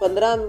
15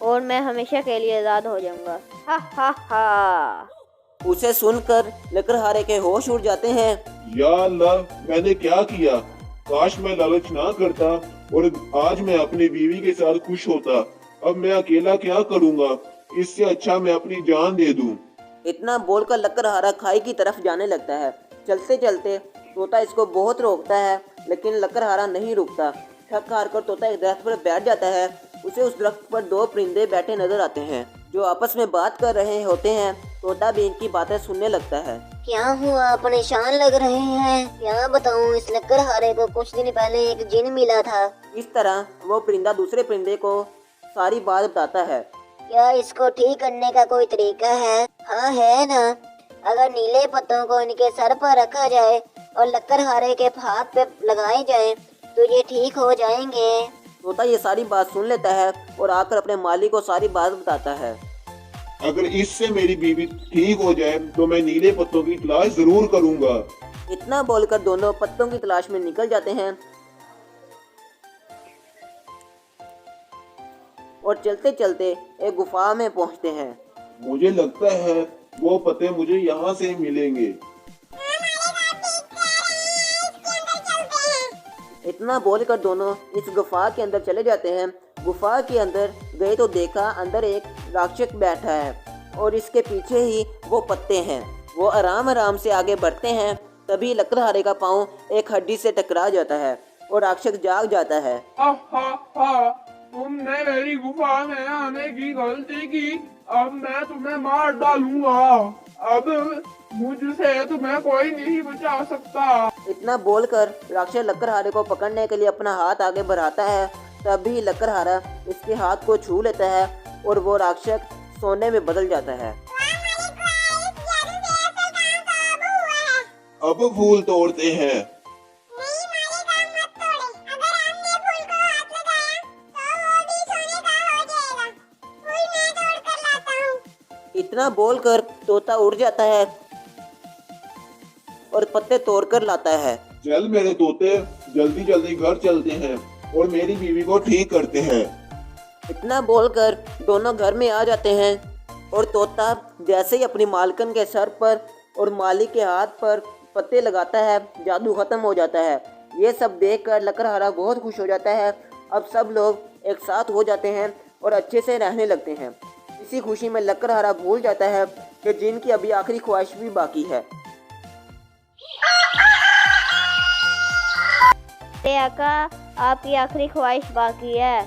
और मैं हमेशा के लिए आज़ाद हो जाऊंगा। हा हा हा। उसे सुनकर लकड़हारे के होश उड़ जाते हैं। या अल्लाह, मैंने क्या किया? काश मैं लालच ना करता और आज मैं अपनी बीवी के साथ खुश होता। अब मैं अकेला क्या करूँगा? इससे अच्छा मैं अपनी जान दे दूं। इतना बोलकर लकड़हारा खाई की तरफ जाने लगता है। चलते चलते तोता इसको बहुत रोकता है, लेकिन लकड़हारा नहीं रुकता। थक हार कर तोता एक दरख्त पर बैठ जाता है। उसे उस दरख्त पर दो परिंदे बैठे नजर आते हैं जो आपस में बात कर रहे होते हैं। तोता भी इनकी बातें सुनने लगता है। क्या हुआ, परेशान लग रहे हैं? क्या बताऊं, इस लकड़हारे को कुछ दिन पहले एक जिन मिला था। इस तरह वो परिंदा दूसरे परिंदे को सारी बात बताता है। क्या इसको ठीक करने का कोई तरीका है? हाँ है ना। अगर नीले पत्तों को इनके सर पर रखा जाए और लकड़हारे के हाथ पे लगाए जाए तो ये ठीक हो जाएंगे। तोता ये सारी बात सुन लेता है और आकर अपने मालिक को सारी बात बताता है। अगर इससे मेरी बीवी ठीक हो जाए तो मैं नीले पत्तों की तलाश जरूर करूंगा। इतना बोलकर दोनों पत्तों की तलाश में निकल जाते हैं और चलते चलते एक गुफा में पहुंचते हैं। मुझे लगता है वो पत्ते मुझे यहाँ से मिलेंगे। इतना बोलकर दोनों इस गुफा के अंदर चले जाते हैं। गुफा के अंदर गए तो देखा अंदर एक राक्षस बैठा है और इसके पीछे ही वो पत्ते हैं। वो आराम आराम से आगे बढ़ते हैं। तभी लकड़हारे का पाँव एक हड्डी से टकरा जाता है और राक्षस जाग जाता है। तुमने मेरी गुफा में आने की गलती की, अब मैं तुम्हें मार डालूंगा। अब मुझसे तुम्हें कोई नहीं बचा सकता। इतना बोलकर राक्षस लकड़हारे को पकड़ने के लिए अपना हाथ आगे बढ़ाता है। तभी लकड़हारा इसके हाथ को छू लेता है और वो राक्षस सोने में बदल जाता है। अब फूल तोड़ते हैं। इतना बोलकर तोता उड़ जाता है और पत्ते तोड़कर लाता है। चल मेरे तोते, जल्दी जल्दी घर चलते हैं और मेरी बीवी को ठीक करते हैं। इतना बोलकर दोनों घर में आ जाते हैं और तोता जैसे ही अपनी मालकन के सर पर और मालिक के हाथ पर पत्ते लगाता है, जादू खत्म हो जाता है। ये सब देखकर लकड़हारा बहुत खुश हो जाता है। अब सब लोग एक साथ हो जाते हैं और अच्छे से रहने लगते हैं। इसी खुशी में लकड़हारा भूल जाता है कि जिन की अभी आखिरी ख्वाहिश भी बाकी है। आका, आपकी आखिरी ख्वाहिश बाकी है।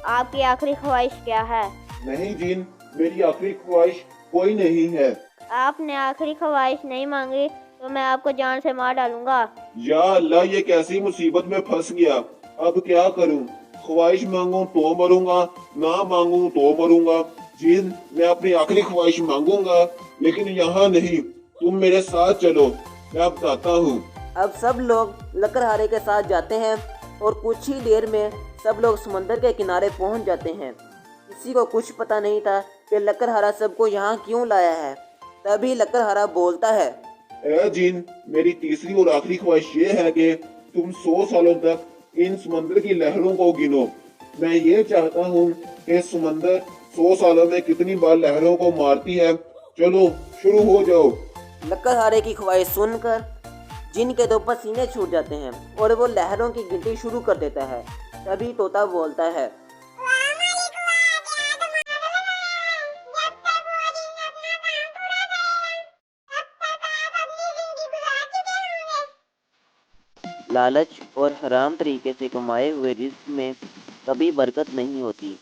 आपकी आखिरी ख्वाहिश क्या है? नहीं जिन, मेरी आखिरी ख्वाहिश कोई नहीं है। आपने आखिरी ख्वाहिश नहीं मांगी तो मैं आपको जान से मार डालूंगा। या अल्लाह, ये कैसी मुसीबत में फंस गया। अब क्या करूं? ख्वाहिश मांगूं तो मरूंगा, ना मांगूं तो मरूंगा। जिन, मैं अपनी आखिरी ख्वाहिश मांगूंगा, लेकिन यहाँ नहीं। तुम मेरे साथ चलो, मैं बताता हूँ। अब सब लोग लकड़हारे के साथ जाते हैं और कुछ ही देर में सब लोग समंदर के किनारे पहुंच जाते हैं। किसी को कुछ पता नहीं था कि लकड़हारा सबको यहाँ क्यों लाया है। तभी लकड़हारा बोलता है, ए जिन, मेरी तीसरी और आखिरी ख्वाहिश ये है कि तुम 100 सालों तक इन समंदर की लहरों को गिनो। मैं ये चाहता हूँ कि समंदर 100 सालों में कितनी बार लहरों को मारती है। चलो शुरू हो जाओ। लकड़हारे की ख्वाहिश सुनकर जिन के तो पसीने छूट जाते हैं और वो लहरों की गिनती शुरू कर देता है। तभी तोता बोलता है, लालच और हराम तरीके से कमाए हुए रिस्क में कभी बरकत नहीं होती।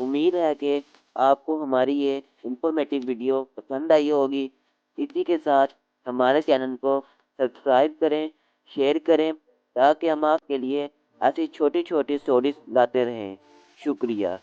उम्मीद है कि आपको हमारी ये इंफॉर्मेटिव वीडियो पसंद आई होगी। इसी के साथ हमारे चैनल को सब्सक्राइब करें, शेयर करें, ताकि हम आपके लिए ऐसी छोटी छोटी स्टोरीज लाते रहें। शुक्रिया।